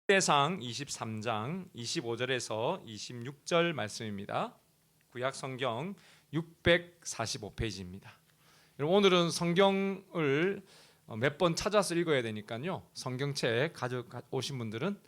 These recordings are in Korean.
역대상 23장 25절에서 26절 말씀입니다. 구약 성경 645페이지입니다. 오늘은 성경을 몇 번 찾아서 읽어야 되니까요. 성경책 가져오신 분들은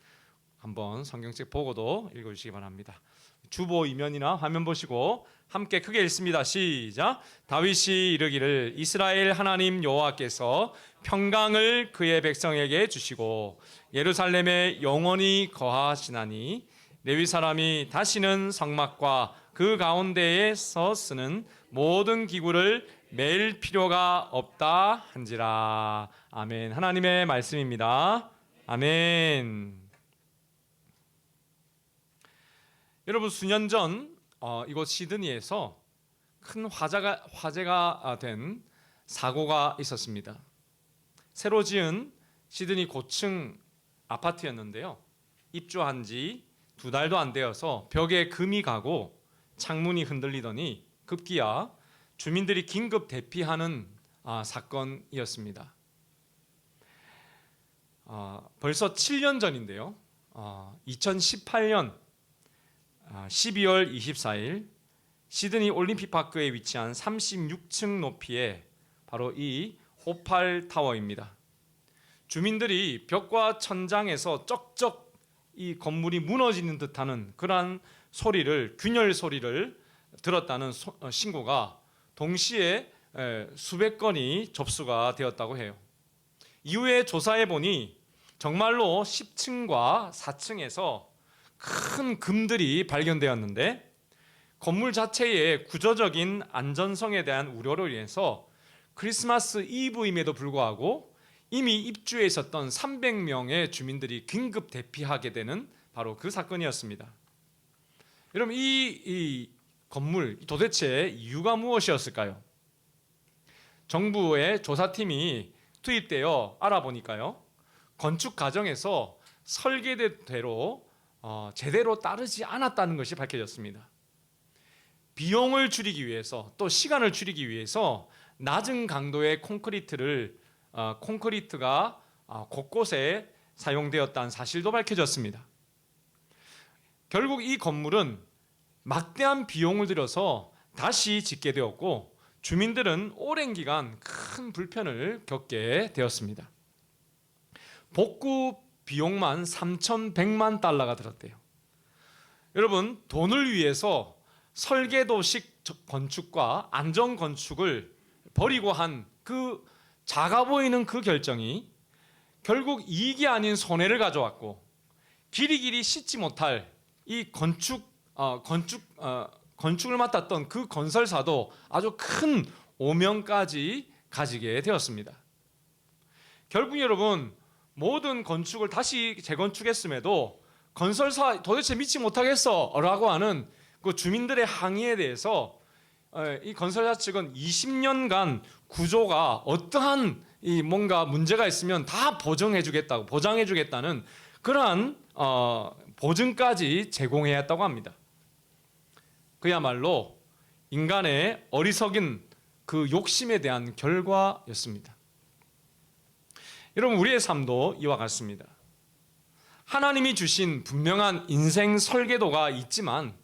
한번 성경책 보고도 읽어주시기 바랍니다. 주보 이면이나 화면 보시고 함께 크게 읽습니다. 시작. 다윗이 이르기를 이스라엘 하나님 여호와께서 평강을 그의 백성에게 주시고 예루살렘에 영원히 거하시나니 레위 사람이 다시는 성막과 그 가운데에서 쓰는 모든 기구를 맬 필요가 없다 한지라. 아멘. 하나님의 말씀입니다. 아멘. 여러분, 수년 전 이곳 시드니에서 큰 화제가 된 사고가 있었습니다. 새로 지은 시드니 고층 아파트였는데요. 입주한 지 2달도 안 되어서 벽에 금이 가고 창문이 흔들리더니 급기야 주민들이 긴급 대피하는 사건이었습니다. 벌써 7년 전인데요. 2018년 12월 24일 시드니 올림픽파크에 위치한 36층 높이의 바로 이 오팔 타워입니다. 주민들이 벽과 천장에서 쩍쩍 이 건물이 무너지는 듯하는 그러한 소리를, 균열 소리를 들었다는 신고가 동시에 수백 건이 접수가 되었다고 해요. 이후에 조사해 보니 정말로 10층과 4층에서 큰 금들이 발견되었는데 건물 자체의 구조적인 안전성에 대한 우려로 인해서 크리스마스 이브임에도 불구하고 이미 입주해 있었던 300명의 주민들이 긴급 대피하게 되는 바로 그 사건이었습니다. 여러분, 이 건물 도대체 이유가 무엇이었을까요? 정부의 조사팀이 투입되어 알아보니까요, 건축 과정에서 설계대로 제대로 따르지 않았다는 것이 밝혀졌습니다. 비용을 줄이기 위해서 또 시간을 줄이기 위해서 낮은 강도의 콘크리트가 곳곳에 사용되었다는 사실도 밝혀졌습니다. 결국 이 건물은 막대한 비용을 들여서 다시 짓게 되었고 주민들은 오랜 기간 큰 불편을 겪게 되었습니다. 복구 비용만 3,100만 달러가 들었대요. 여러분, 돈을 위해서 설계도식 건축과 안전 건축을 버리고 한 그 작아 보이는 그 결정이 결국 이익이 아닌 손해를 가져왔고 길이길이 씻지 못할 이 건축을 맡았던 그 건설사도 아주 큰 오명까지 가지게 되었습니다. 결국 여러분, 모든 건축을 다시 재건축했음에도 건설사 도대체 믿지 못하겠어 라고 하는 그 주민들의 항의에 대해서 이 건설사 측은 20년간 구조가 어떠한 뭔가 문제가 있으면 다 보장해주겠다는 그러한 보증까지 제공해야 했다고 합니다. 그야말로 인간의 어리석은 그 욕심에 대한 결과였습니다. 여러분, 우리의 삶도 이와 같습니다. 하나님이 주신 분명한 인생 설계도가 있지만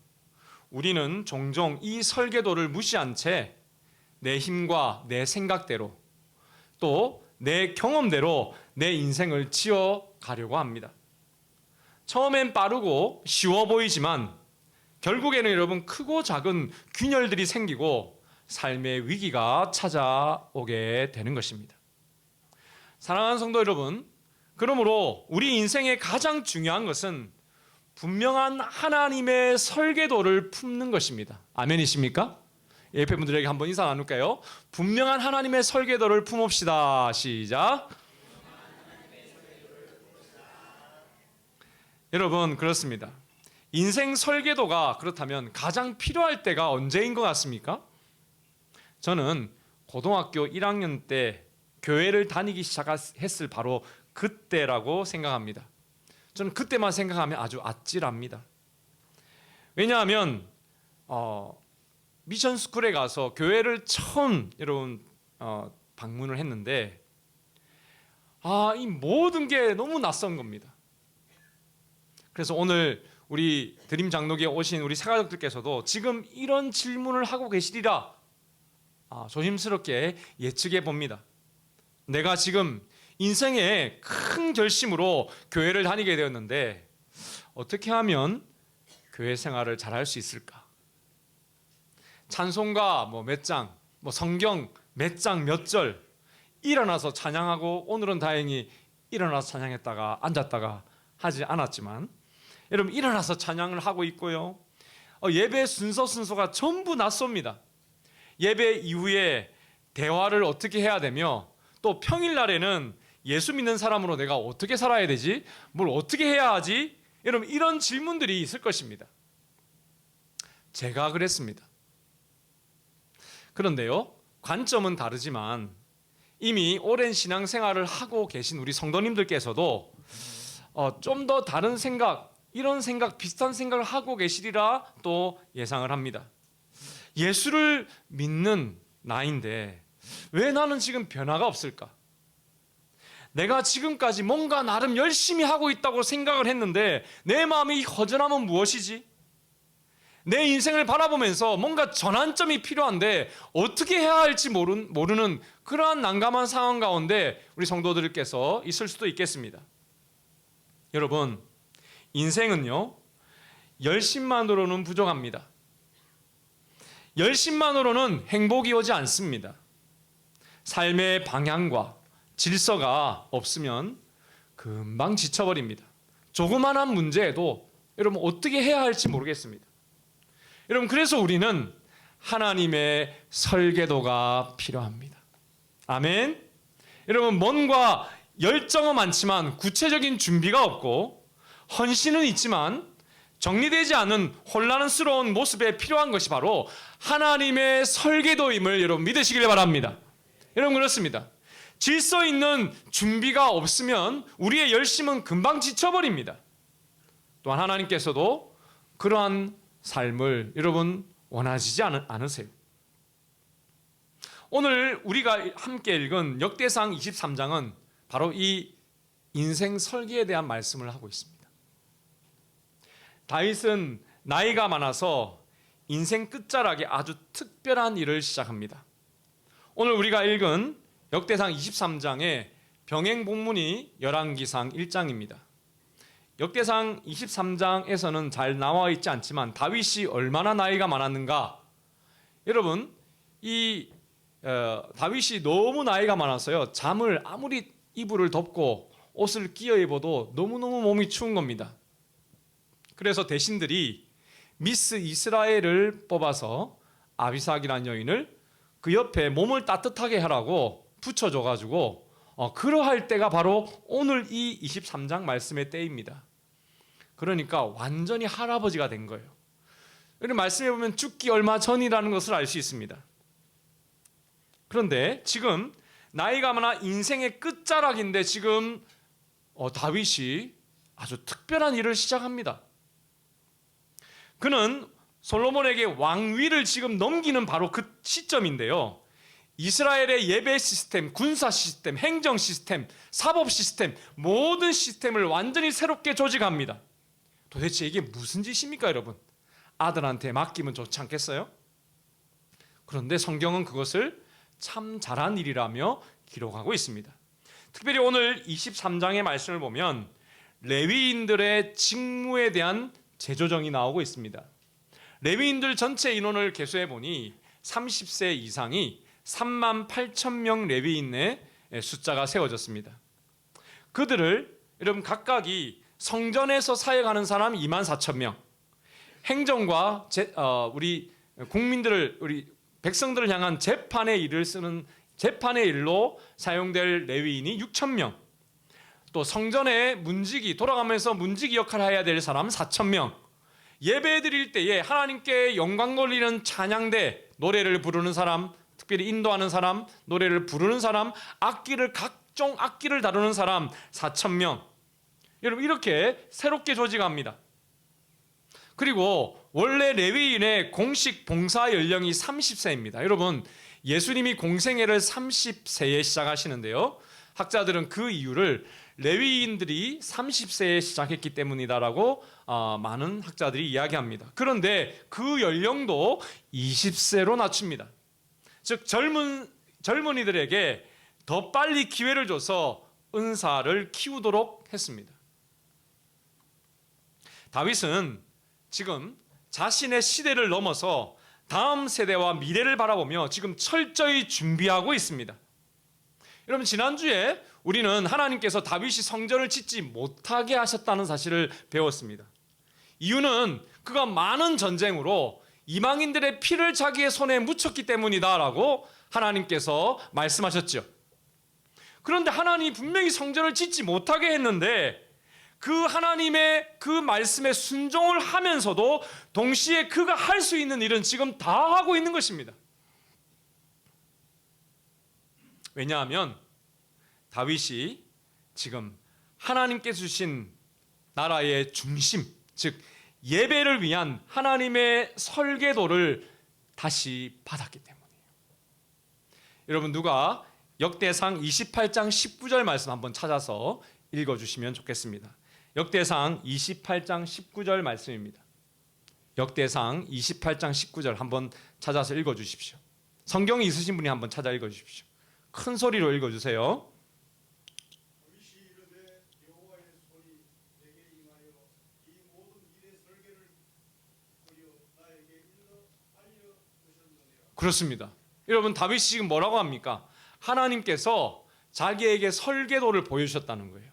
우리는 종종 이 설계도를 무시한 채 내 힘과 내 생각대로 또 내 경험대로 내 인생을 지어가려고 합니다. 처음엔 빠르고 쉬워 보이지만 결국에는 여러분 크고 작은 균열들이 생기고 삶의 위기가 찾아오게 되는 것입니다. 사랑하는 성도 여러분, 그러므로 우리 인생의 가장 중요한 것은 분명한 하나님의 설계도를 품는 것입니다. 아멘이십니까? 옆에 분들에게 한번 인사 나눌까요? 분명한 하나님의 설계도를 품읍시다. 시작. 여러분, 그렇습니다. 인생 설계도가 그렇다면 가장 필요할 때가 언제인 것 같습니까? 저는 고등학교 1학년 때 교회를 다니기 시작했을 바로 그때라고 생각합니다. 저는 그때만 생각하면 아주 아찔합니다. 왜냐하면 미션 스쿨에 가서 교회를 처음 여러분 방문을 했는데 이 모든 게 너무 낯선 겁니다. 그래서 오늘 우리 드림 장로교에 오신 우리 새가족들께서도 지금 이런 질문을 하고 계시리라 조심스럽게 예측해 봅니다. 내가 지금 인생의 큰 결심으로 교회를 다니게 되었는데 어떻게 하면 교회 생활을 잘할 수 있을까? 찬송가 몇 장, 성경 몇 장 몇 절 일어나서 찬양하고, 오늘은 다행히 일어나서 찬양했다가 앉았다가 하지 않았지만 여러분 일어나서 찬양을 하고 있고요. 예배 순서가 전부 낯섭니다. 예배 이후에 대화를 어떻게 해야 되며, 또 평일날에는 예수 믿는 사람으로 내가 어떻게 살아야 되지? 뭘 어떻게 해야 하지? 여러분 이런 질문들이 있을 것입니다. 제가 그랬습니다. 그런데요, 관점은 다르지만 이미 오랜 신앙생활을 하고 계신 우리 성도님들께서도 좀 더 다른 생각, 이런 생각, 비슷한 생각을 하고 계시리라 또 예상을 합니다. 예수를 믿는 나인데 왜 나는 지금 변화가 없을까? 내가 지금까지 뭔가 나름 열심히 하고 있다고 생각을 했는데 내 마음의 허전함은 무엇이지? 내 인생을 바라보면서 뭔가 전환점이 필요한데 어떻게 해야 할지 모르는 그러한 난감한 상황 가운데 우리 성도들께서 있을 수도 있겠습니다. 여러분, 인생은요, 열심만으로는 부족합니다. 열심만으로는 행복이 오지 않습니다. 삶의 방향과 질서가 없으면 금방 지쳐버립니다. 조그마한 문제에도 여러분 어떻게 해야 할지 모르겠습니다. 여러분 그래서 우리는 하나님의 설계도가 필요합니다. 아멘. 여러분 뭔가 열정은 많지만 구체적인 준비가 없고 헌신은 있지만 정리되지 않은 혼란스러운 모습에 필요한 것이 바로 하나님의 설계도임을 여러분 믿으시길 바랍니다. 여러분 그렇습니다. 질서 있는 준비가 없으면 우리의 열심은 금방 지쳐버립니다. 또한 하나님께서도 그러한 삶을 여러분 원하시지 않으세요. 오늘 우리가 함께 읽은 역대상 23장은 바로 이 인생 설계에 대한 말씀을 하고 있습니다. 다윗은 나이가 많아서 인생 끝자락에 아주 특별한 일을 시작합니다. 오늘 우리가 읽은 역대상 23장의 병행 본문이 열왕기상 1장입니다. 역대상 23장에서는 잘 나와 있지 않지만 다윗이 얼마나 나이가 많았는가? 여러분 다윗이 너무 나이가 많아서요, 잠을 아무리 이불을 덮고 옷을 끼어 입어도 너무너무 몸이 추운 겁니다. 그래서 대신들이 미스 이스라엘을 뽑아서 아비삭이라는 여인을 그 옆에 몸을 따뜻하게 하라고 붙여줘가지고 그러할 때가 바로 오늘 이 23장 말씀의 때입니다. 그러니까 완전히 할아버지가 된 거예요. 이런 말씀해 보면 죽기 얼마 전이라는 것을 알 수 있습니다. 그런데 지금 나이가 많아 인생의 끝자락인데 지금 다윗이 아주 특별한 일을 시작합니다. 그는 솔로몬에게 왕위를 지금 넘기는 바로 그 시점인데요. 이스라엘의 예배 시스템, 군사 시스템, 행정 시스템, 사법 시스템, 모든 시스템을 완전히 새롭게 조직합니다. 도대체 이게 무슨 짓입니까, 여러분? 아들한테 맡기면 좋지 않겠어요? 그런데 성경은 그것을 참 잘한 일이라며 기록하고 있습니다. 특별히 오늘 23장의 말씀을 보면 레위인들의 직무에 대한 재조정이 나오고 있습니다. 레위인들 전체 인원을 계수해 보니 30세 이상이 38,000명 레위인의 숫자가 세워졌습니다. 그들을 여러분 각각이 성전에서 사역하는 사람 24,000명, 행정과 우리 국민들을, 우리 백성들을 향한 재판의 일을 쓰는 재판의 일로 사용될 레위인이 6,000명, 또 성전에 돌아가면서 문지기 역할을 해야 될 사람 4,000명, 예배 드릴 때에 하나님께 영광 돌리는 찬양대, 노래를 부르는 사람, 특별히 인도하는 사람, 노래를 부르는 사람, 각종 악기를 다루는 사람 4,000명. 여러분 이렇게 새롭게 조직합니다. 그리고 원래 레위인의 공식 봉사 연령이 30세입니다. 여러분 예수님이 공생애를 30세에 시작하시는데요, 학자들은 그 이유를 레위인들이 30세에 시작했기 때문이다라고 많은 학자들이 이야기합니다. 그런데 그 연령도 20세로 낮춥니다. 즉 젊은이들에게 더 빨리 기회를 줘서 은사를 키우도록 했습니다. 다윗은 지금 자신의 시대를 넘어서 다음 세대와 미래를 바라보며 지금 철저히 준비하고 있습니다. 여러분, 지난주에 우리는 하나님께서 다윗이 성전을 짓지 못하게 하셨다는 사실을 배웠습니다. 이유는 그가 많은 전쟁으로 이방인들의 피를 자기의 손에 묻혔기 때문이다라고 하나님께서 말씀하셨죠. 그런데 하나님이 분명히 성전을 짓지 못하게 했는데 그 하나님의 그 말씀에 순종을 하면서도 동시에 그가 할 수 있는 일은 지금 다 하고 있는 것입니다. 왜냐하면 다윗이 지금 하나님께서 주신 나라의 중심, 즉 예배를 위한 하나님의 설계도를 다시 받았기 때문이에요. 여러분, 누가 역대상 28장 19절 말씀 한번 찾아서 읽어주시면 좋겠습니다. 역대상 28장 19절 말씀입니다. 역대상 28장 19절 한번 찾아서 읽어주십시오. 성경이 있으신 분이 한번 찾아 읽어주십시오. 큰 소리로 읽어주세요. 그렇습니다. 여러분, 다윗이 지금 뭐라고 합니까? 하나님께서 자기에게 설계도를 보여주셨다는 거예요.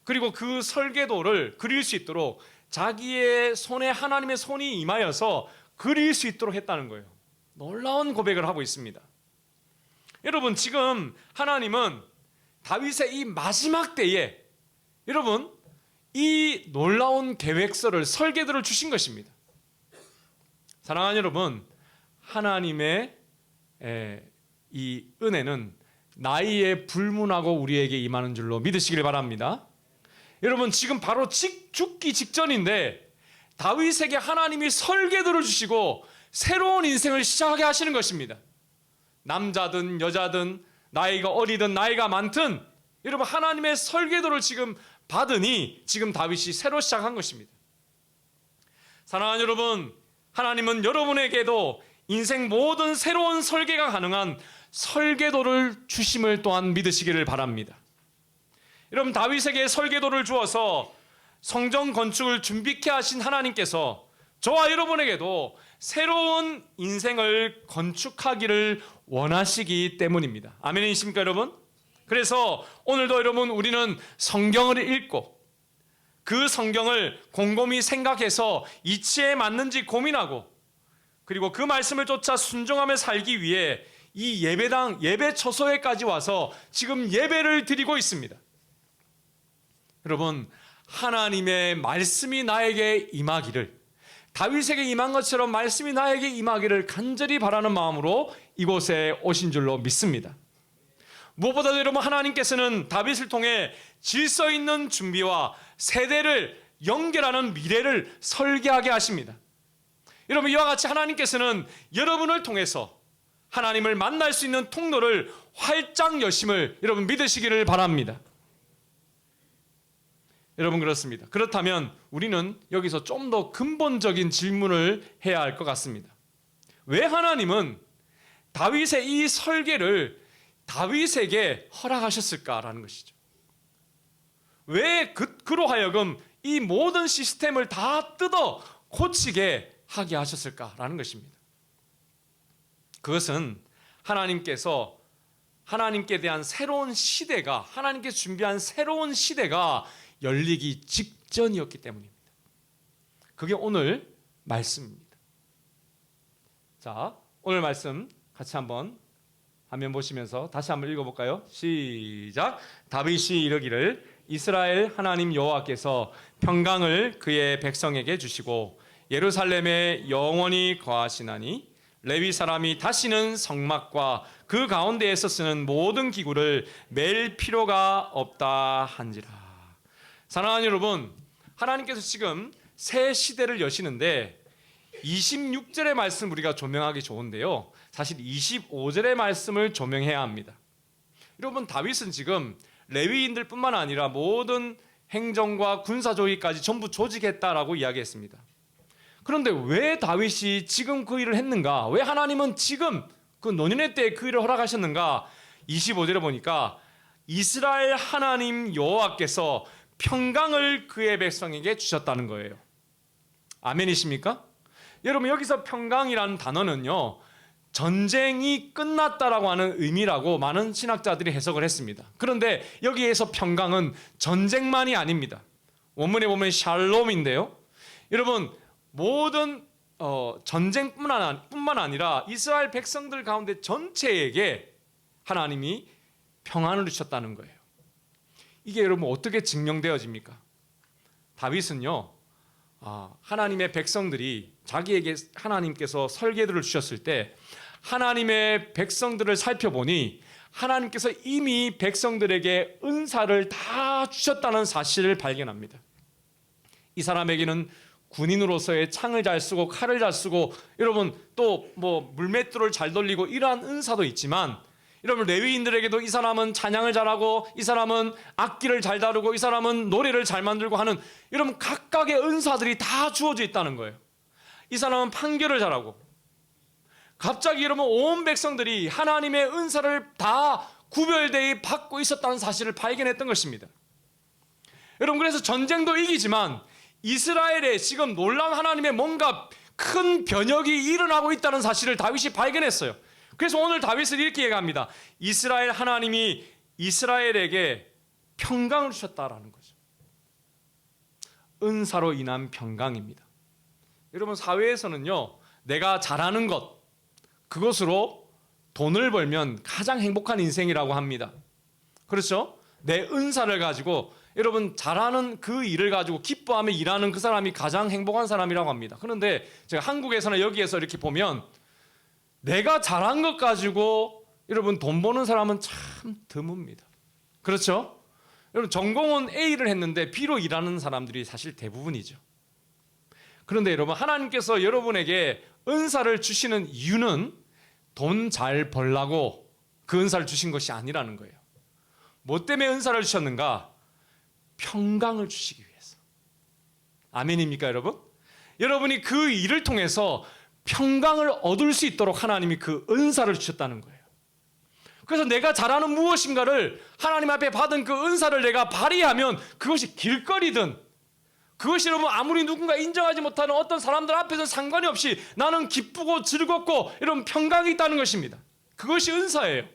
그리고 그 설계도를 그릴 수 있도록 자기의 손에 하나님의 손이 임하여서 그릴 수 있도록 했다는 거예요. 놀라운 고백을 하고 있습니다. 여러분, 지금 하나님은 다윗의 이 마지막 때에 여러분 이 놀라운 계획서를 설계도를 주신 것입니다. 사랑하는 여러분, 하나님의 이 은혜는 나이에 불문하고 우리에게 임하는 줄로 믿으시길 바랍니다. 여러분, 지금 바로 죽기 직전인데 다윗에게 하나님이 설계도를 주시고 새로운 인생을 시작하게 하시는 것입니다. 남자든 여자든 나이가 어리든 나이가 많든 여러분, 하나님의 설계도를 지금 받으니 지금 다윗이 새로 시작한 것입니다. 사랑하는 여러분, 하나님은 여러분에게도 인생 모든 새로운 설계가 가능한 설계도를 주심을 또한 믿으시기를 바랍니다. 여러분, 다윗에게 설계도를 주어서 성전 건축을 준비케 하신 하나님께서 저와 여러분에게도 새로운 인생을 건축하기를 원하시기 때문입니다. 아멘이십니까, 여러분? 그래서 오늘도 여러분, 우리는 성경을 읽고 그 성경을 곰곰이 생각해서 이치에 맞는지 고민하고 그리고 그 말씀을 쫓아 순종하며 살기 위해 이 예배당, 예배 처소에까지 와서 지금 예배를 드리고 있습니다. 여러분, 하나님의 말씀이 나에게 임하기를, 다윗에게 임한 것처럼 말씀이 나에게 임하기를 간절히 바라는 마음으로 이곳에 오신 줄로 믿습니다. 무엇보다도 여러분, 하나님께서는 다윗을 통해 질서 있는 준비와 세대를 연결하는 미래를 설계하게 하십니다. 여러분, 이와 같이 하나님께서는 여러분을 통해서 하나님을 만날 수 있는 통로를 활짝 여심을 여러분 믿으시기를 바랍니다. 여러분, 그렇습니다. 그렇다면 우리는 여기서 좀 더 근본적인 질문을 해야 할 것 같습니다. 왜 하나님은 다윗의 이 설계를 다윗에게 허락하셨을까라는 것이죠. 왜 그로 하여금 이 모든 시스템을 다 뜯어 고치게 하게 하셨을까라는 것입니다. 그것은 하나님께서 하나님께 대한 새로운 시대가, 하나님께서 준비한 새로운 시대가 열리기 직전이었기 때문입니다. 그게 오늘 말씀입니다. 자, 오늘 말씀 같이 한번 화면 보시면서 다시 한번 읽어볼까요? 시작. 다윗이 이르기를 이스라엘 하나님 여호와께서 평강을 그의 백성에게 주시고 예루살렘에 영원히 거하시나니 레위 사람이 다시는 성막과 그 가운데에서 쓰는 모든 기구를 맬 필요가 없다 한지라. 사랑하는 여러분, 하나님께서 지금 새 시대를 여시는데 26절의 말씀 우리가 조명하기 좋은데요, 사실 25절의 말씀을 조명해야 합니다. 여러분 다윗은 지금 레위인들뿐만 아니라 모든 행정과 군사 조직까지 전부 조직했다라고 이야기했습니다. 그런데 왜 다윗이 지금 그 일을 했는가? 왜 하나님은 지금 그 노년의 때에 그 일을 허락하셨는가? 25절에 보니까 이스라엘 하나님 여호와께서 평강을 그의 백성에게 주셨다는 거예요. 아멘이십니까? 여러분 여기서 평강이라는 단어는요, 전쟁이 끝났다라고 하는 의미라고 많은 신학자들이 해석을 했습니다. 그런데 여기에서 평강은 전쟁만이 아닙니다. 원문에 보면 샬롬인데요. 여러분 모든 전쟁뿐만 아니라 이스라엘 백성들 가운데 전체에게 하나님이 평안을 주셨다는 거예요. 이게 여러분 어떻게 증명되어집니까? 다윗은요, 하나님의 백성들이 자기에게 하나님께서 설계도를 주셨을 때 하나님의 백성들을 살펴보니 하나님께서 이미 백성들에게 은사를 다 주셨다는 사실을 발견합니다. 이 사람에게는 군인으로서의 창을 잘 쓰고 칼을 잘 쓰고 여러분 또 뭐 물맷돌을 잘 돌리고 이러한 은사도 있지만 여러분 레위인들에게도 이 사람은 찬양을 잘하고 이 사람은 악기를 잘 다루고 이 사람은 노래를 잘 만들고 하는 여러분 각각의 은사들이 다 주어져 있다는 거예요. 이 사람은 판결을 잘하고 갑자기 여러분 온 백성들이 하나님의 은사를 다 구별되이 받고 있었다는 사실을 발견했던 것입니다. 여러분 그래서 전쟁도 이기지만 이스라엘에 지금 놀라운 하나님의 뭔가 큰 변혁이 일어나고 있다는 사실을 다윗이 발견했어요. 그래서 오늘 다윗은 이렇게 얘기합니다. 이스라엘 하나님이 이스라엘에게 평강을 주셨다라는 거죠. 은사로 인한 평강입니다. 여러분 사회에서는요, 내가 잘하는 것, 그것으로 돈을 벌면 가장 행복한 인생이라고 합니다. 그렇죠? 내 은사를 가지고 여러분 잘하는 그 일을 가지고 기뻐하며 일하는 그 사람이 가장 행복한 사람이라고 합니다. 그런데 제가 한국에서는 여기에서 이렇게 보면 내가 잘한 것 가지고 여러분 돈 버는 사람은 참 드뭅니다. 그렇죠? 여러분 전공은 A를 했는데 B로 일하는 사람들이 사실 대부분이죠. 그런데 여러분 하나님께서 여러분에게 은사를 주시는 이유는 돈 잘 벌라고 그 은사를 주신 것이 아니라는 거예요. 뭐 때문에 은사를 주셨는가? 평강을 주시기 위해서. 아멘입니까 여러분? 여러분이 그 일을 통해서 평강을 얻을 수 있도록 하나님이 그 은사를 주셨다는 거예요. 그래서 내가 잘하는 무엇인가를 하나님 앞에 받은 그 은사를 내가 발휘하면 그것이 길거리든 그것이 여러분 아무리 누군가 인정하지 못하는 어떤 사람들 앞에서는 상관이 없이 나는 기쁘고 즐겁고 이런 평강이 있다는 것입니다. 그것이 은사예요.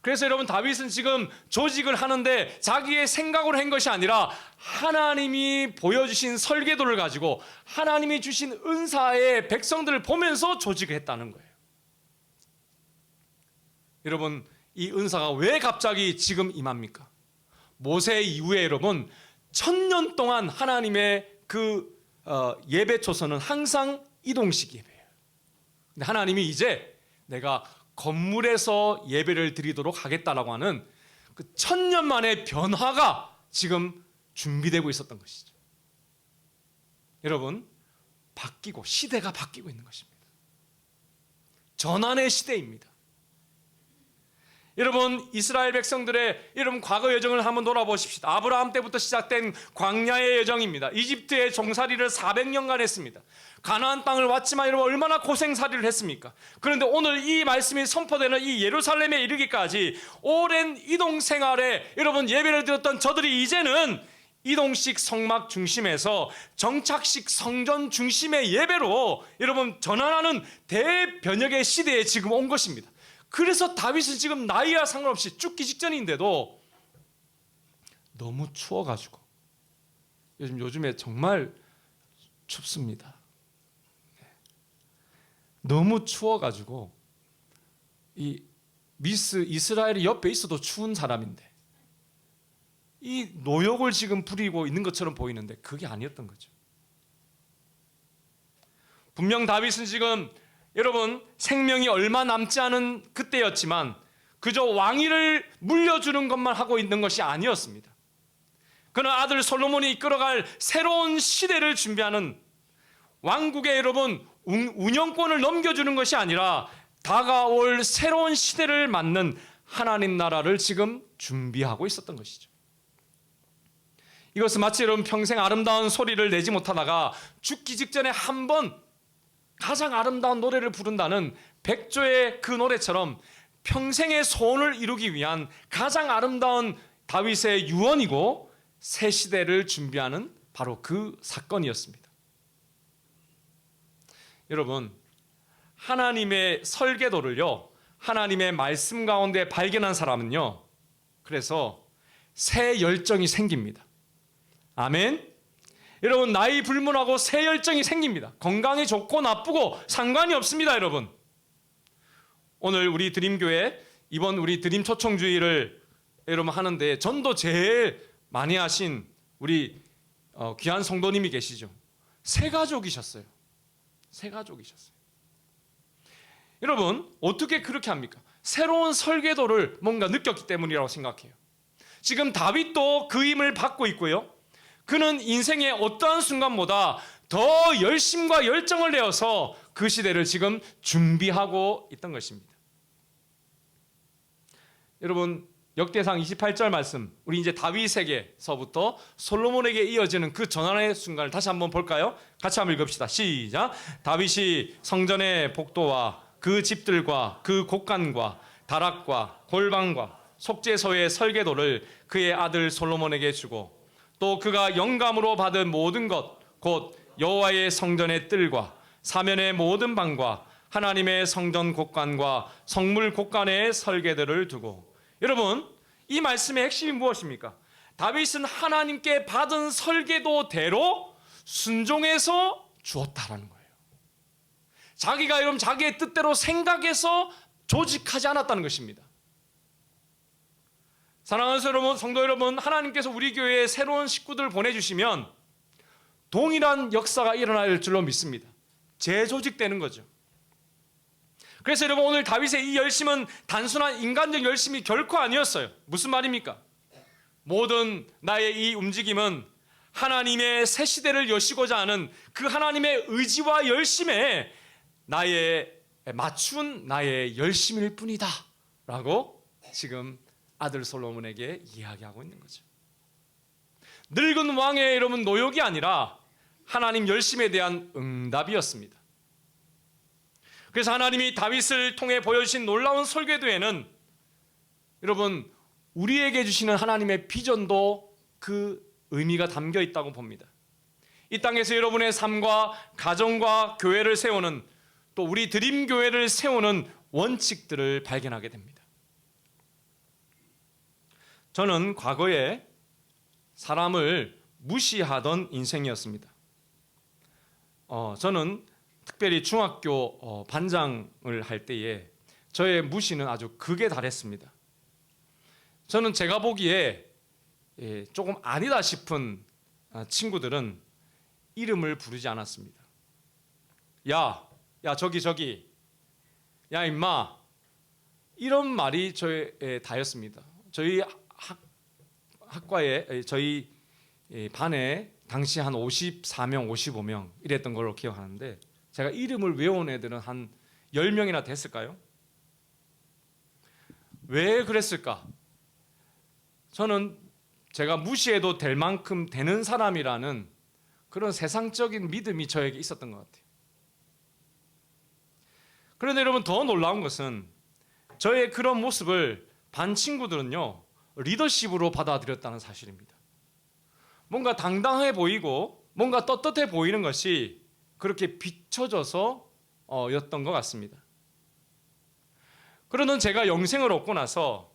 그래서 여러분 다윗은 지금 조직을 하는데 자기의 생각으로 한 것이 아니라 하나님이 보여주신 설계도를 가지고 하나님이 주신 은사의 백성들을 보면서 조직을 했다는 거예요. 여러분 이 은사가 왜 갑자기 지금 임합니까? 모세 이후에 여러분 1000년 동안 하나님의 그 예배 초서는 항상 이동식 예배예요. 근데 하나님이 이제 내가 건물에서 예배를 드리도록 하겠다라고 하는 그 1000년 만의 변화가 지금 준비되고 있었던 것이죠. 여러분 바뀌고 시대가 바뀌고 있는 것입니다. 전환의 시대입니다. 여러분 이스라엘 백성들의 여러분 과거 여정을 한번 돌아보십시다. 아브라함 때부터 시작된 광야의 여정입니다. 이집트의 종살이를 400년간 했습니다. 가나안 땅을 왔지만 여러분 얼마나 고생살이를 했습니까? 그런데 오늘 이 말씀이 선포되는 이 예루살렘에 이르기까지 오랜 이동 생활에 여러분 예배를 드렸던 저들이 이제는 이동식 성막 중심에서 정착식 성전 중심의 예배로 여러분 전환하는 대변혁의 시대에 지금 온 것입니다. 그래서 다윗은 지금 나이와 상관없이 죽기 직전인데도 너무 추워가지고 요즘에 정말 춥습니다. 너무 추워가지고 이 미스 이스라엘이 옆에 있어도 추운 사람인데 이 노역을 지금 부리고 있는 것처럼 보이는데 그게 아니었던 거죠. 분명 다윗은 지금 여러분 생명이 얼마 남지 않은 그때였지만 그저 왕위를 물려주는 것만 하고 있는 것이 아니었습니다. 그는 아들 솔로몬이 이끌어갈 새로운 시대를 준비하는 왕국의 여러분 운영권을 넘겨주는 것이 아니라 다가올 새로운 시대를 맞는 하나님 나라를 지금 준비하고 있었던 것이죠. 이것은 마치 여러분 평생 아름다운 소리를 내지 못하다가 죽기 직전에 한 번 가장 아름다운 노래를 부른다는 백조의 그 노래처럼 평생의 소원을 이루기 위한 가장 아름다운 다윗의 유언이고 새 시대를 준비하는 바로 그 사건이었습니다. 여러분, 하나님의 설계도를요, 하나님의 말씀 가운데 발견한 사람은요, 그래서 새 열정이 생깁니다. 아멘. 여러분, 나이 불문하고 새 열정이 생깁니다. 건강이 좋고 나쁘고 상관이 없습니다. 여러분, 오늘 우리 드림교회 이번 우리 드림 초청주의를 여러분 하는데 전도 제일 많이 하신 우리 귀한 성도님이 계시죠. 새 가족이셨어요. 새 가족이셨어요. 여러분, 어떻게 그렇게 합니까? 새로운 설계도를 뭔가 느꼈기 때문이라고 생각해요. 지금 다윗도 그 힘을 받고 있고요, 그는 인생의 어떠한 순간보다 더 열심과 열정을 내어서 그 시대를 지금 준비하고 있던 것입니다. 여러분, 역대상 28절 말씀, 우리 이제 다윗에게서부터 솔로몬에게 이어지는 그 전환의 순간을 다시 한번 볼까요? 같이 한번 읽읍시다. 시작. 다윗이 성전의 복도와 그 집들과 그 곡간과 다락과 골방과 속죄소의 설계도를 그의 아들 솔로몬에게 주고, 또 그가 영감으로 받은 모든 것, 곧 여호와의 성전의 뜰과 사면의 모든 방과 하나님의 성전 곡간과 성물 곡간의 설계도를 두고. 여러분, 이 말씀의 핵심이 무엇입니까? 다윗은 하나님께 받은 설계도대로 순종해서 주었다라는 거예요. 자기가 여러분 자기의 뜻대로 생각해서 조직하지 않았다는 것입니다. 사랑하는 여러분, 성도 여러분, 하나님께서 우리 교회에 새로운 식구들을 보내주시면 동일한 역사가 일어날 줄로 믿습니다. 재조직되는 거죠. 그래서 여러분, 오늘 다윗의 이 열심은 단순한 인간적 열심이 결코 아니었어요. 무슨 말입니까? 모든 나의 이 움직임은 하나님의 새 시대를 여시고자 하는 그 하나님의 의지와 열심에 나의 맞춘 나의 열심일 뿐이다 라고 지금 아들 솔로몬에게 이야기하고 있는 거죠. 늙은 왕의 여러분 노역이 아니라 하나님 열심에 대한 응답이었습니다. 그래서 하나님이 다윗을 통해 보여주신 놀라운 설계도에는 여러분 우리에게 주시는 하나님의 비전도 그 의미가 담겨 있다고 봅니다. 이 땅에서 여러분의 삶과 가정과 교회를 세우는, 또 우리 드림교회를 세우는 원칙들을 발견하게 됩니다. 저는 과거에 사람을 무시하던 인생이었습니다. 저는 특별히 중학교 반장을 할 때에 저의 무시는 아주 극에 달했습니다. 저는 제가 보기에 조금 아니다 싶은 친구들은 이름을 부르지 않았습니다. 야 저기 야 임마, 이런 말이 저의 다였습니다. 저희 학과에 저희 반에 당시 한 54명 55명 이랬던 걸로 기억하는데, 제가 이름을 외운 애들은 한 10명이나 됐을까요? 왜 그랬을까? 저는 제가 무시해도 될 만큼 되는 사람이라는 그런 세상적인 믿음이 저에게 있었던 것 같아요. 그런데 여러분, 더 놀라운 것은 저의 그런 모습을 반 친구들은요 리더십으로 받아들였다는 사실입니다. 뭔가 당당해 보이고 뭔가 떳떳해 보이는 것이 그렇게 비춰져서 였던 것 같습니다. 그러는 제가 영생을 얻고 나서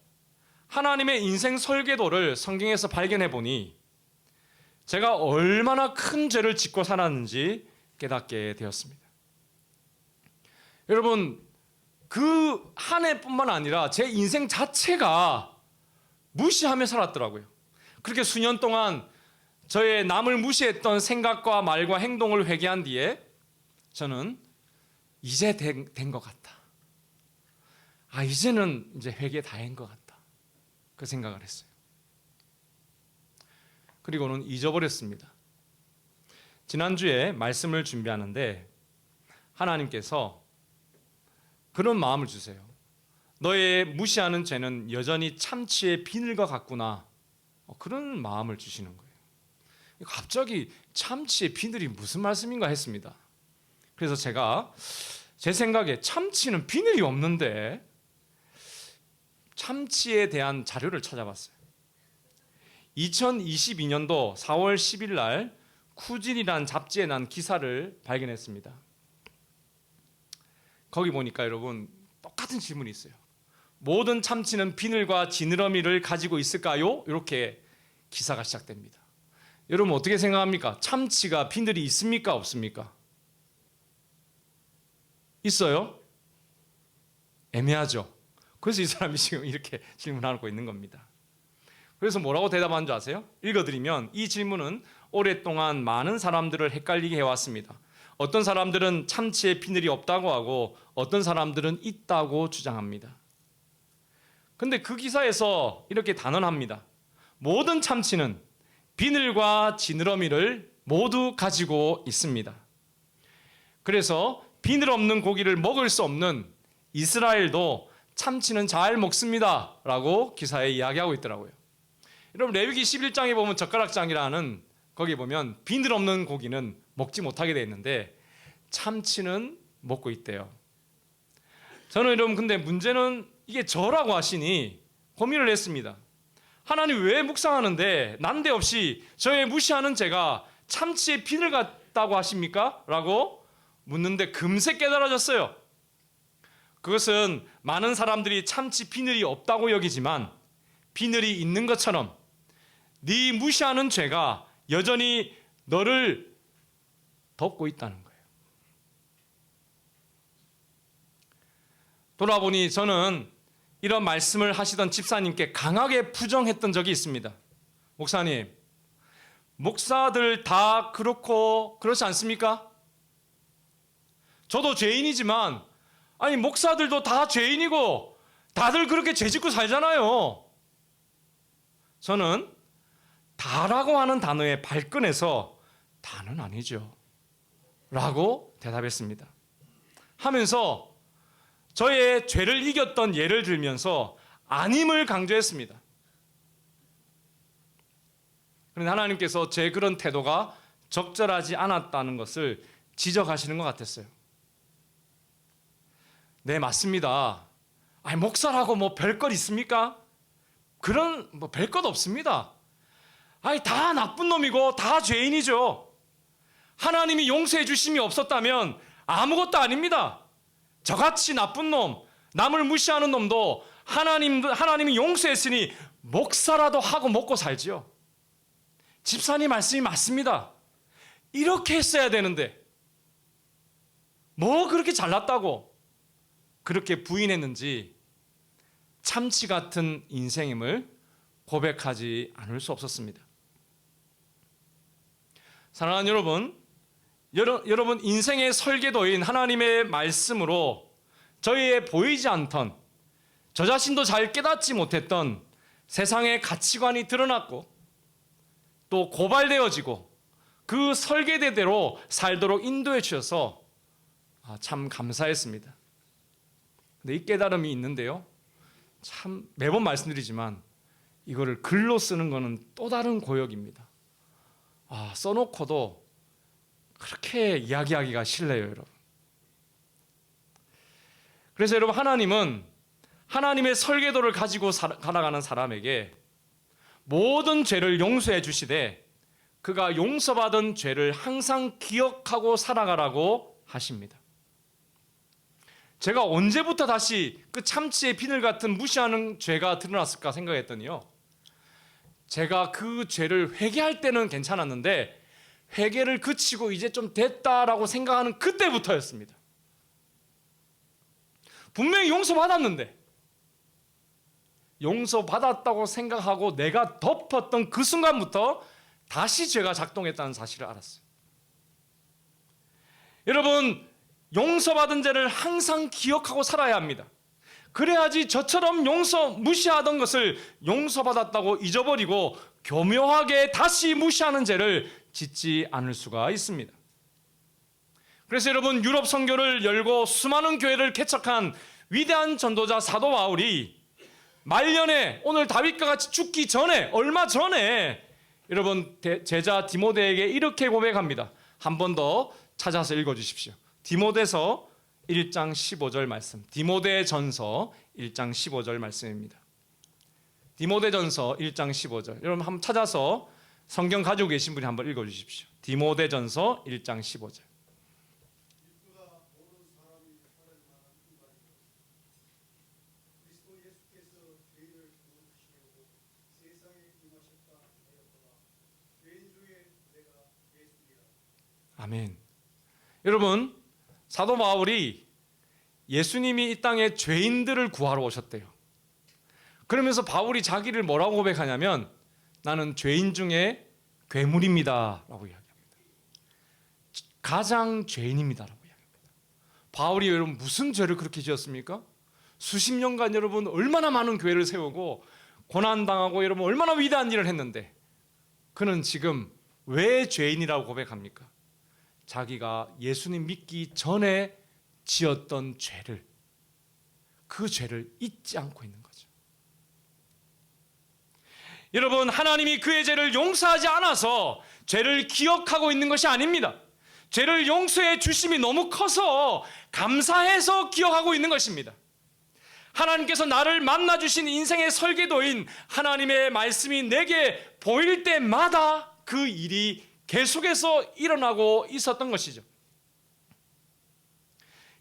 하나님의 인생 설계도를 성경에서 발견해 보니 제가 얼마나 큰 죄를 짓고 살았는지 깨닫게 되었습니다. 여러분, 그 한 해뿐만 아니라 제 인생 자체가 무시하며 살았더라고요. 그렇게 수년 동안 저의 남을 무시했던 생각과 말과 행동을 회개한 뒤에 저는 이제 된 것 같다. 이제는 이제 회개 다 한 것 같다. 그 생각을 했어요. 그리고는 잊어버렸습니다. 지난주에 말씀을 준비하는데 하나님께서 그런 마음을 주세요. 너의 무시하는 죄는 여전히 참치의 비늘과 같구나. 그런 마음을 주시는 거예요. 갑자기 참치의 비늘이 무슨 말씀인가 했습니다. 그래서 제가 제 생각에 참치는 비늘이 없는데 참치에 대한 자료를 찾아봤어요. 2022년도 4월 10일 날 쿠질이란 잡지에 난 기사를 발견했습니다. 거기 보니까 여러분 똑같은 질문이 있어요. 모든 참치는 비늘과 지느러미를 가지고 있을까요? 이렇게 기사가 시작됩니다. 여러분 어떻게 생각합니까? 참치가 비늘이 있습니까? 없습니까? 있어요? 애매하죠. 그래서 이 사람이 지금 이렇게 질문하고 있는 겁니다. 그래서 뭐라고 대답한 줄 아세요? 읽어드리면 이 질문은 오랫동안 많은 사람들을 헷갈리게 해왔습니다. 어떤 사람들은 참치에 비늘이 없다고 하고 어떤 사람들은 있다고 주장합니다. 근데 그 기사에서 이렇게 단언합니다. 모든 참치는 비늘과 지느러미를 모두 가지고 있습니다. 그래서 비늘 없는 고기를 먹을 수 없는 이스라엘도 참치는 잘 먹습니다 라고 기사에 이야기하고 있더라고요. 여러분 레위기 11장에 보면 젓가락장이라는 거기 보면 비늘 없는 고기는 먹지 못하게 되어 있는데 참치는 먹고 있대요. 저는 여러분 근데 문제는 이게 저라고 하시니 고민을 했습니다. 하나님 왜 묵상하는데 난데없이 저의 무시하는 죄가 참치의 비늘 같다고 하십니까? 라고 묻는데 금세 깨달아졌어요. 그것은 많은 사람들이 참치 비늘이 없다고 여기지만 비늘이 있는 것처럼 네 무시하는 죄가 여전히 너를 덮고 있다는 거예요. 돌아보니 저는 이런 말씀을 하시던 집사님께 강하게 부정했던 적이 있습니다. 목사님, 목사들 다 그렇고 그렇지 않습니까? 저도 죄인이지만 아니 목사들도 다 죄인이고 다들 그렇게 죄짓고 살잖아요. 저는 다라고 하는 단어에 발끈해서 다는 아니죠 라고 대답했습니다. 하면서 저의 죄를 이겼던 예를 들면서 아님을 강조했습니다. 그런데 하나님께서 제 그런 태도가 적절하지 않았다는 것을 지적하시는 것 같았어요. 네, 맞습니다. 아니, 목사라고 뭐 별것 있습니까? 그런 뭐 별것 없습니다. 아니, 다 나쁜 놈이고 다 죄인이죠. 하나님이 용서해 주심이 없었다면 아무것도 아닙니다. 저같이 나쁜 놈, 남을 무시하는 놈도 하나님이 용서했으니 목사라도 하고 먹고 살지요. 집사님 말씀이 맞습니다. 이렇게 했어야 되는데 뭐 그렇게 잘났다고 그렇게 부인했는지 참치 같은 인생임을 고백하지 않을 수 없었습니다. 사랑하는 여러분 인생의 설계도인 하나님의 말씀으로 저희의 보이지 않던 저 자신도 잘 깨닫지 못했던 세상의 가치관이 드러났고 또 고발되어지고 그 설계대대로 살도록 인도해 주셔서 참 감사했습니다. 근데 이 깨달음이 있는데요, 참 매번 말씀드리지만 이거를 글로 쓰는 것은 또 다른 고역입니다. 써놓고도 그렇게 이야기하기가 싫네요, 여러분. 그래서 여러분, 하나님은 하나님의 설계도를 가지고 살아가는 사람에게 모든 죄를 용서해 주시되 그가 용서받은 죄를 항상 기억하고 살아가라고 하십니다. 제가 언제부터 다시 그 참치의 비늘 같은 무시하는 죄가 드러났을까 생각했더니요, 제가 그 죄를 회개할 때는 괜찮았는데 회개를 그치고 이제 좀 됐다라고 생각하는 그때부터였습니다. 분명히 용서받았는데 용서받았다고 생각하고 내가 덮었던 그 순간부터 다시 죄가 작동했다는 사실을 알았어요. 여러분, 용서받은 죄를 항상 기억하고 살아야 합니다. 그래야지 저처럼 무시하던 것을 용서받았다고 잊어버리고 교묘하게 다시 무시하는 죄를 짓지 않을 수가 있습니다. 그래서 여러분, 유럽 선교를 열고 수많은 교회를 개척한 위대한 전도자 사도 바울이 말년에 오늘 다윗과 같이 죽기 전에 얼마 전에 여러분 제자 디모데에게 이렇게 고백합니다. 한 번 더 찾아서 읽어주십시오. 디모데서 1장 15절 말씀. 디모데전서 1장 15절 말씀입니다. 디모데전서 1장 15절. 여러분 한번 찾아서 성경 가지고 계신 분이 한번 읽어주십시오. 디모데전서 1장 15절. 아멘. 여러분, 사도 바울이 예수님이 이 땅에 죄인들을 구하러 오셨대요. 그러면서 바울이 자기를 뭐라고 고백하냐면 나는 죄인 중에 괴물입니다 라고 이야기합니다. 가장 죄인입니다 라고 이야기합니다. 바울이 여러분 무슨 죄를 그렇게 지었습니까? 수십 년간 여러분 얼마나 많은 교회를 세우고 고난당하고 여러분 얼마나 위대한 일을 했는데 그는 지금 왜 죄인이라고 고백합니까? 자기가 예수님 믿기 전에 지었던 죄를, 그 죄를 잊지 않고 있는 거죠. 여러분, 하나님이 그의 죄를 용서하지 않아서 죄를 기억하고 있는 것이 아닙니다. 죄를 용서해 주심이 너무 커서 감사해서 기억하고 있는 것입니다. 하나님께서 나를 만나주신 인생의 설계도인 하나님의 말씀이 내게 보일 때마다 그 일이 계속해서 일어나고 있었던 것이죠.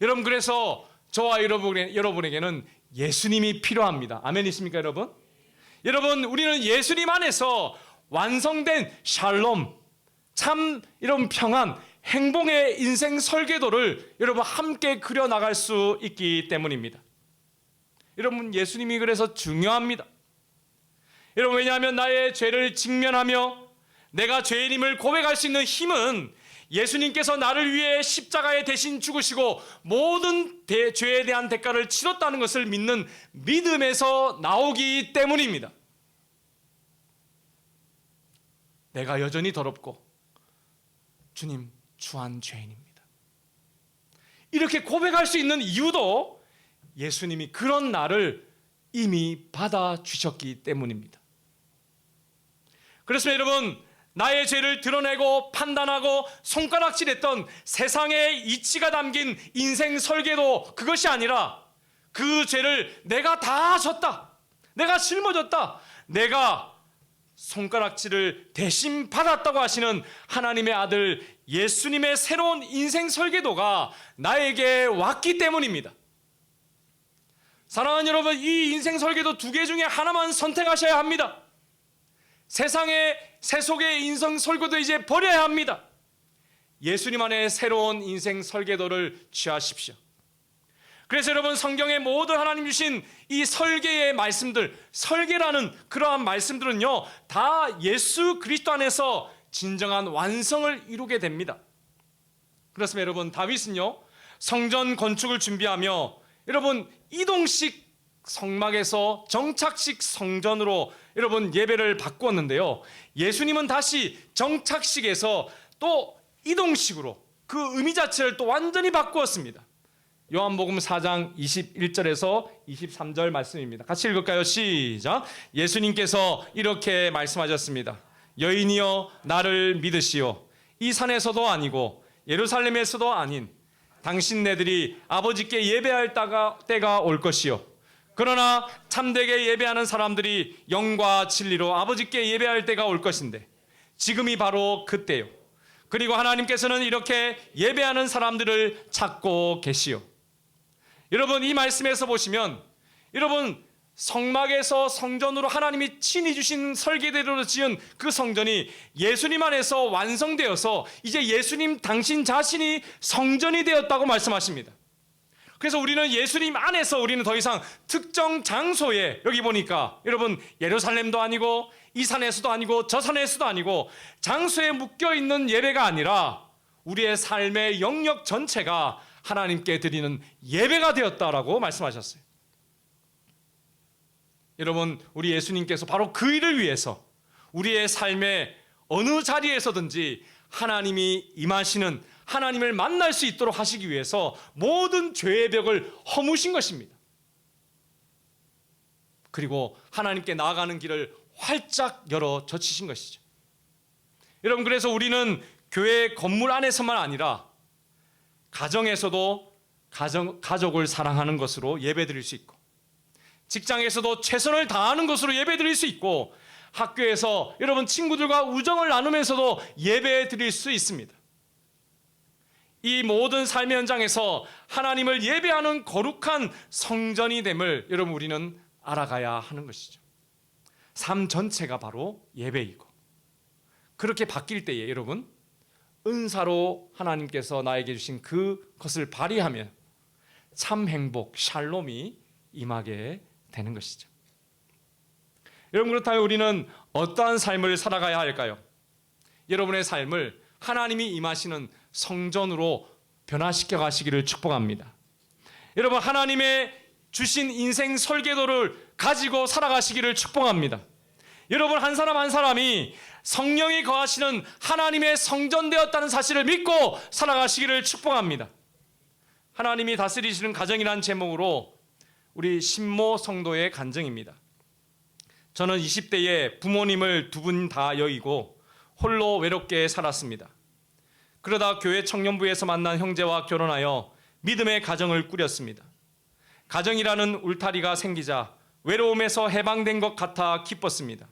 여러분, 그래서 저와 여러분에게는 예수님이 필요합니다. 아멘 있습니까, 여러분? 여러분, 우리는 예수님 안에서 완성된 샬롬, 참 이런 평안, 행복의 인생 설계도를 여러분 함께 그려나갈 수 있기 때문입니다. 여러분, 예수님이 그래서 중요합니다. 여러분, 왜냐하면 나의 죄를 직면하며 내가 죄인임을 고백할 수 있는 힘은 예수님께서 나를 위해 십자가에 대신 죽으시고 모든 죄에 대한 대가를 치렀다는 것을 믿는 믿음에서 나오기 때문입니다. 내가 여전히 더럽고 주님 추한 죄인입니다. 이렇게 고백할 수 있는 이유도 예수님이 그런 나를 이미 받아주셨기 때문입니다. 그래서 여러분, 나의 죄를 드러내고 판단하고 손가락질했던 세상의 이치가 담긴 인생 설계도 그것이 아니라 그 죄를 내가 다 졌다, 내가 짊어졌다, 내가 손가락질을 대신 받았다고 하시는 하나님의 아들 예수님의 새로운 인생 설계도가 나에게 왔기 때문입니다. 사랑하는 여러분, 이 인생 설계도 두 개 중에 하나만 선택하셔야 합니다. 세상의 세속의 인생 설계도 이제 버려야 합니다. 예수님 안에 새로운 인생 설계도를 취하십시오. 그래서 여러분, 성경의 모든 하나님 주신 이 설계의 말씀들, 설계라는 그러한 말씀들은요, 다 예수 그리스도 안에서 진정한 완성을 이루게 됩니다. 그렇습니다. 여러분, 다윗은요, 성전 건축을 준비하며 여러분 이동식 성막에서 정착식 성전으로 여러분 예배를 바꾸었는데요, 예수님은 다시 정착식에서 또 이동식으로 그 의미 자체를 또 완전히 바꾸었습니다. 요한복음 4장 21절에서 23절 말씀입니다. 같이 읽을까요? 시작. 예수님께서 이렇게 말씀하셨습니다. 여인이여 나를 믿으시오. 이 산에서도 아니고 예루살렘에서도 아닌 당신네들이 아버지께 예배할 때가 올 것이요, 그러나 참되게 예배하는 사람들이 영과 진리로 아버지께 예배할 때가 올 것인데 지금이 바로 그때요. 그리고 하나님께서는 이렇게 예배하는 사람들을 찾고 계시오. 여러분, 이 말씀에서 보시면 여러분 성막에서 성전으로 하나님이 친히 주신 설계대로 지은 그 성전이 예수님 안에서 완성되어서 이제 예수님 당신 자신이 성전이 되었다고 말씀하십니다. 그래서 우리는 예수님 안에서 우리는 더 이상 특정 장소에, 여기 보니까 여러분 예루살렘도 아니고 이 산에서도 아니고 저 산에서도 아니고 장소에 묶여있는 예배가 아니라 우리의 삶의 영역 전체가 하나님께 드리는 예배가 되었다라고 말씀하셨어요. 여러분, 우리 예수님께서 바로 그 일을 위해서 우리의 삶의 어느 자리에서든지 하나님이 임하시는, 하나님을 만날 수 있도록 하시기 위해서 모든 죄의 벽을 허무신 것입니다. 그리고 하나님께 나아가는 길을 활짝 열어 젖히신 것이죠. 여러분, 그래서 우리는 교회 건물 안에서만 아니라 가정에서도 가족을 사랑하는 것으로 예배드릴 수 있고, 직장에서도 최선을 다하는 것으로 예배드릴 수 있고, 학교에서 여러분 친구들과 우정을 나누면서도 예배드릴 수 있습니다. 이 모든 삶의 현장에서 하나님을 예배하는 거룩한 성전이 됨을 여러분 우리는 알아가야 하는 것이죠. 삶 전체가 바로 예배이고, 그렇게 바뀔 때에 여러분 은사로 하나님께서 나에게 주신 그것을 발휘하면 참 행복, 샬롬이 임하게 되는 것이죠. 여러분, 그렇다면 우리는 어떠한 삶을 살아가야 할까요? 여러분의 삶을 하나님이 임하시는 성전으로 변화시켜 가시기를 축복합니다. 여러분, 하나님의 주신 인생 설계도를 가지고 살아가시기를 축복합니다. 여러분, 한 사람 한 사람이 성령이 거하시는 하나님의 성전 되었다는 사실을 믿고 살아가시기를 축복합니다. 하나님이 다스리시는 가정이라는 제목으로 우리 신모 성도의 간증입니다. 저는 20대에 부모님을 두 분 다 여의고 홀로 외롭게 살았습니다. 그러다 교회 청년부에서 만난 형제와 결혼하여 믿음의 가정을 꾸렸습니다. 가정이라는 울타리가 생기자 외로움에서 해방된 것 같아 기뻤습니다.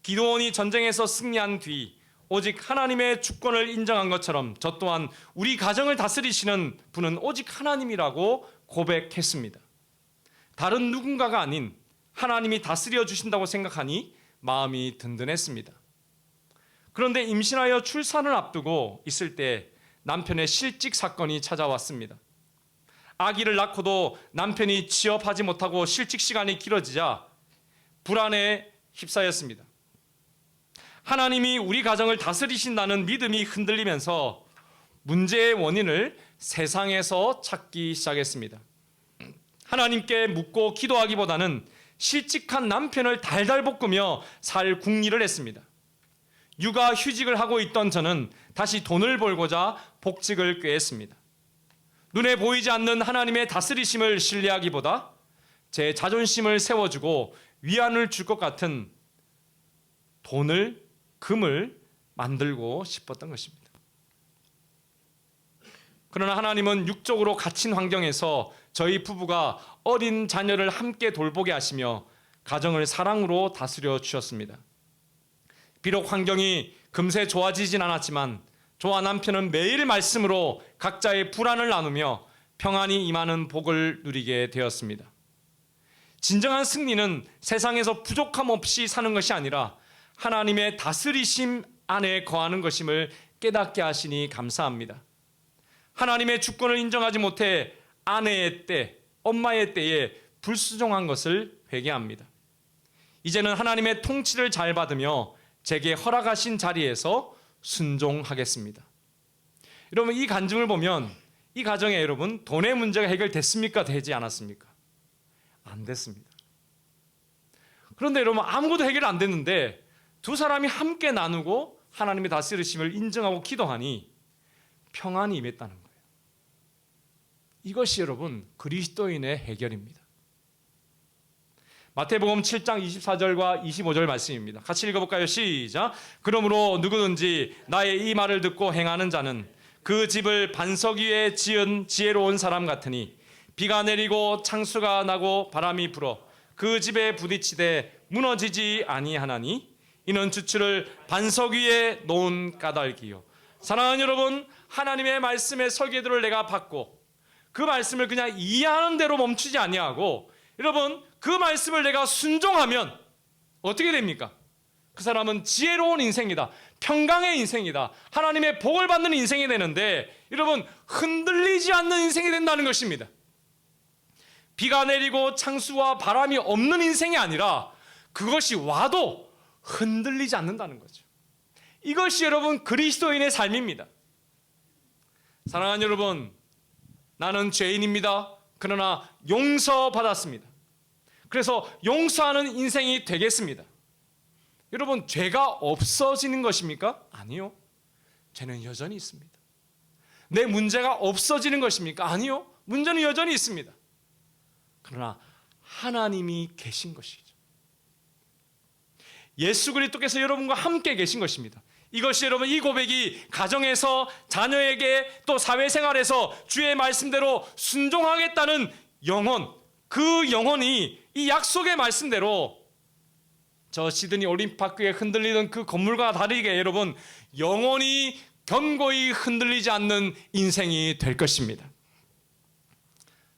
기드온이 전쟁에서 승리한 뒤 오직 하나님의 주권을 인정한 것처럼 저 또한 우리 가정을 다스리시는 분은 오직 하나님이라고 고백했습니다. 다른 누군가가 아닌 하나님이 다스려 주신다고 생각하니 마음이 든든했습니다. 그런데 임신하여 출산을 앞두고 있을 때 남편의 실직 사건이 찾아왔습니다. 아기를 낳고도 남편이 취업하지 못하고 실직 시간이 길어지자 불안에 휩싸였습니다. 하나님이 우리 가정을 다스리신다는 믿음이 흔들리면서 문제의 원인을 세상에서 찾기 시작했습니다. 하나님께 묻고 기도하기보다는 실직한 남편을 달달 볶으며 살 궁리를 했습니다. 육아 휴직을 하고 있던 저는 다시 돈을 벌고자 복직을 꾀했습니다. 눈에 보이지 않는 하나님의 다스리심을 신뢰하기보다 제 자존심을 세워주고 위안을 줄 것 같은 돈을, 금을 만들고 싶었던 것입니다. 그러나 하나님은 육적으로 갇힌 환경에서 저희 부부가 어린 자녀를 함께 돌보게 하시며 가정을 사랑으로 다스려 주셨습니다. 비록 환경이 금세 좋아지진 않았지만 저와 남편은 매일 말씀으로 각자의 불안을 나누며 평안이 임하는 복을 누리게 되었습니다. 진정한 승리는 세상에서 부족함 없이 사는 것이 아니라 하나님의 다스리심 안에 거하는 것임을 깨닫게 하시니 감사합니다. 하나님의 주권을 인정하지 못해 아내의 때, 엄마의 때에 불순종한 것을 회개합니다. 이제는 하나님의 통치를 잘 받으며 제게 허락하신 자리에서 순종하겠습니다. 여러분, 이 간증을 보면 이 가정에 여러분 돈의 문제가 해결됐습니까? 되지 않았습니까? 안 됐습니다. 그런데 여러분 아무것도 해결 안 됐는데 두 사람이 함께 나누고 하나님의 다스리심을 인정하고 기도하니 평안이 임했다는 거예요. 이것이 여러분 그리스도인의 해결입니다. 마태복음 7장 24절과 25절 말씀입니다. 같이 읽어볼까요? 시작. 그러므로 누구든지 나의 이 말을 듣고 행하는 자는 그 집을 반석 위에 지은 지혜로운 사람 같으니 비가 내리고 창수가 나고 바람이 불어 그 집에 부딪히되 무너지지 아니하나니 이는 주추를 반석 위에 놓은 까닭이요. 사랑하는 여러분, 하나님의 말씀의 설계도를 내가 받고 그 말씀을 그냥 이해하는 대로 멈추지 아니하고 여러분 그 말씀을 내가 순종하면 어떻게 됩니까? 그 사람은 지혜로운 인생이다. 평강의 인생이다. 하나님의 복을 받는 인생이 되는데 여러분 흔들리지 않는 인생이 된다는 것입니다. 비가 내리고 창수와 바람이 없는 인생이 아니라 그것이 와도 흔들리지 않는다는 거죠. 이것이 여러분 그리스도인의 삶입니다. 사랑하는 여러분, 나는 죄인입니다. 그러나 용서받았습니다. 그래서 용서하는 인생이 되겠습니다. 여러분, 죄가 없어지는 것입니까? 아니요. 죄는 여전히 있습니다. 내 문제가 없어지는 것입니까? 아니요. 문제는 여전히 있습니다. 그러나 하나님이 계신 것이죠. 예수 그리스도께서 여러분과 함께 계신 것입니다. 이것이 여러분, 이 고백이 가정에서 자녀에게 또 사회생활에서 주의 말씀대로 순종하겠다는 영혼, 그 영혼이 이 약속의 말씀대로 저 시드니 올림픽파크에 흔들리던 그 건물과 다르게 여러분, 영원히 견고히 흔들리지 않는 인생이 될 것입니다.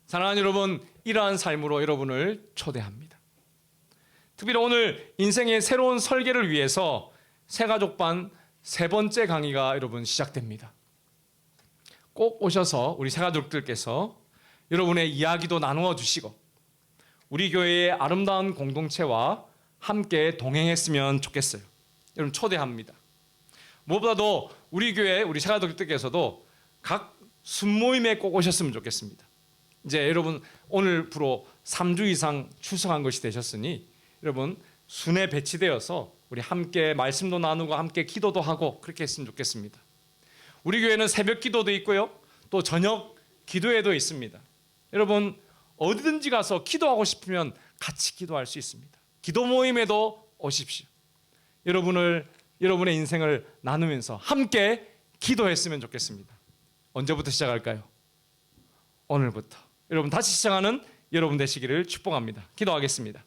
사랑하는 여러분, 이러한 삶으로 여러분을 초대합니다. 특별히 오늘 인생의 새로운 설계를 위해서 새가족반 3번째 강의가 여러분 시작됩니다. 꼭 오셔서 우리 새가족들께서 여러분의 이야기도 나누어 주시고 우리 교회의 아름다운 공동체와 함께 동행했으면 좋겠어요. 여러분 초대합니다. 무엇보다도 우리 교회 우리 새가족들께서도 각 순모임에 꼭 오셨으면 좋겠습니다. 이제 여러분 오늘부로 3주 이상 출석한 것이 되셨으니 여러분 순에 배치되어서 우리 함께 말씀도 나누고 함께 기도도 하고 그렇게 했으면 좋겠습니다. 우리 교회는 새벽 기도도 있고요, 또 저녁 기도회도 있습니다. 여러분 어디든지 가서 기도하고 싶으면 같이 기도할 수 있습니다. 기도 모임에도 오십시오. 여러분의 인생을 나누면서 함께 기도했으면 좋겠습니다. 언제부터 시작할까요? 오늘부터. 여러분 다시 시작하는 여러분 되시기를 축복합니다. 기도하겠습니다.